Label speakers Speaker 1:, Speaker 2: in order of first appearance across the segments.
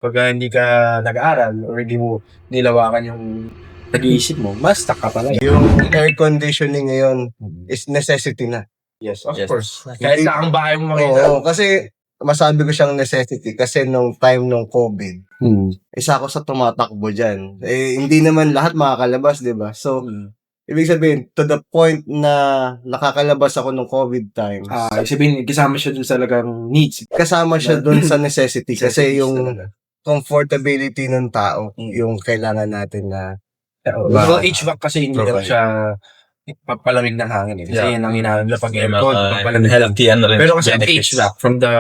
Speaker 1: Pagka hindi ka nag-aaral or hindi mo nilawakan yung nag-iisip mo, mas stuck ka pala.
Speaker 2: Yung air conditioning ngayon is necessity na.
Speaker 1: Yes, of
Speaker 3: Yes.
Speaker 1: course. Kahit sa ang bahay mo makita.
Speaker 2: Oo, kasi masabi ko siyang necessity kasi nung time nung COVID, isa ako sa tumatakbo dyan. Eh, hindi naman lahat makakalabas, di ba? So, ibig sabihin, to the point na nakakalabas ako nung COVID times,
Speaker 1: Ibig sabihin, kasama siya dun sa talagang needs.
Speaker 2: kasama siya dun sa necessity kasi yung
Speaker 1: talaga.
Speaker 2: comfortability ng tao, yung kailangan natin na
Speaker 1: Well, HVAC kasi hindi lang
Speaker 2: Provide.
Speaker 1: siya papalamig ng hangin eh. Kasi
Speaker 3: Yeah.
Speaker 1: yan ang hinahanap pag
Speaker 3: May
Speaker 1: aircon,
Speaker 3: mga
Speaker 1: papalamig.
Speaker 3: healthy ano rin.
Speaker 1: Pero kasi ang
Speaker 3: benefits.
Speaker 1: HVAC, from the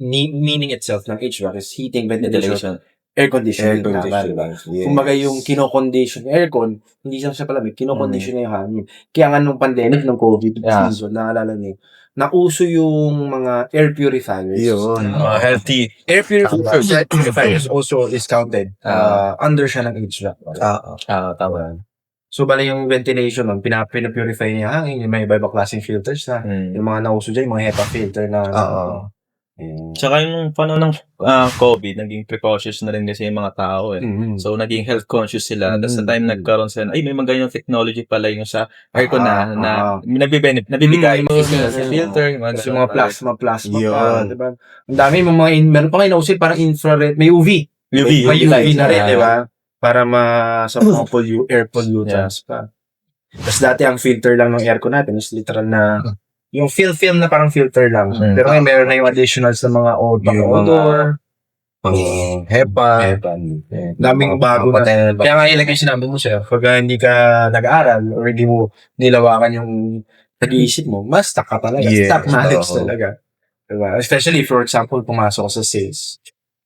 Speaker 1: meaning itself ng HVAC is heating, ventilation, air conditioning. Diba? Kumbaga yung kino-condition aircon, hindi siya palamig, kino-condition niya yung hangin. Kaya nga nung pandemic ng COVID season, naalala niyo, nauso yung mga air purifiers.
Speaker 2: Yun.
Speaker 3: Healthy.
Speaker 1: Air purifiers also is counted under siya ng HVAC.
Speaker 3: Tama.
Speaker 1: So, bali yung ventilation, pinapurify niya hangin, may iba-iba klaseng filters na. Yung mga nauso dyan, yung mga HEPA filter na.
Speaker 3: Tsaka yung panahon ng COVID, naging precautious na rin kasi yung mga tao eh. So, naging health conscious sila. Tapos sa time nagkaroon sila, ay may mga ganyang technology pala yung sa aircon na nabibigay yung filter. Yung
Speaker 1: mga plasma
Speaker 2: Yun.
Speaker 1: pa, diba? Ang dami mga, meron pa kayo nausin, parang infrared, may UV.
Speaker 3: UV.
Speaker 1: May UV na rin, diba? Para sa mga air pollutants pa. Tapos dati ang filter lang ng aircon natin is literal na yung film na parang filter lang. Pero ngayon meron na yung additional sa mga odor,
Speaker 2: HEPA.
Speaker 1: daming bago na. Kaya nga yun yung sinabi mo siya, pag hindi ka nag-aaral or hindi mo nilawakan yung nag-iisip mo, mas stuck ka talaga.
Speaker 2: Yes.
Speaker 1: Stuck knowledge talaga. Diba? Especially, for example, pumasok ka sa sales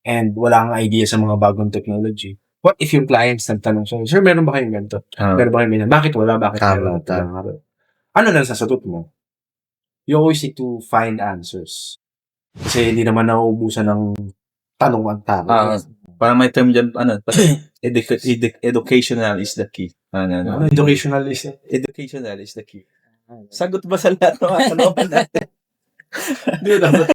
Speaker 1: and wala kang idea sa mga bagong technology. What if yung clients nagtanong sa'yo, sir, meron ba kayong ganito? Meron ba kayong ganyan? Bakit wala? Bakit meron? Ano lang sasagot mo? You always need to find answers. Kasi hindi naman nauubusan ng tanong ang tao.
Speaker 3: Parang may term dyan, educational is the key.
Speaker 1: Educational is
Speaker 3: Educational is the key. Sagot ba sa lahat ng natin?
Speaker 1: Hindi dapat.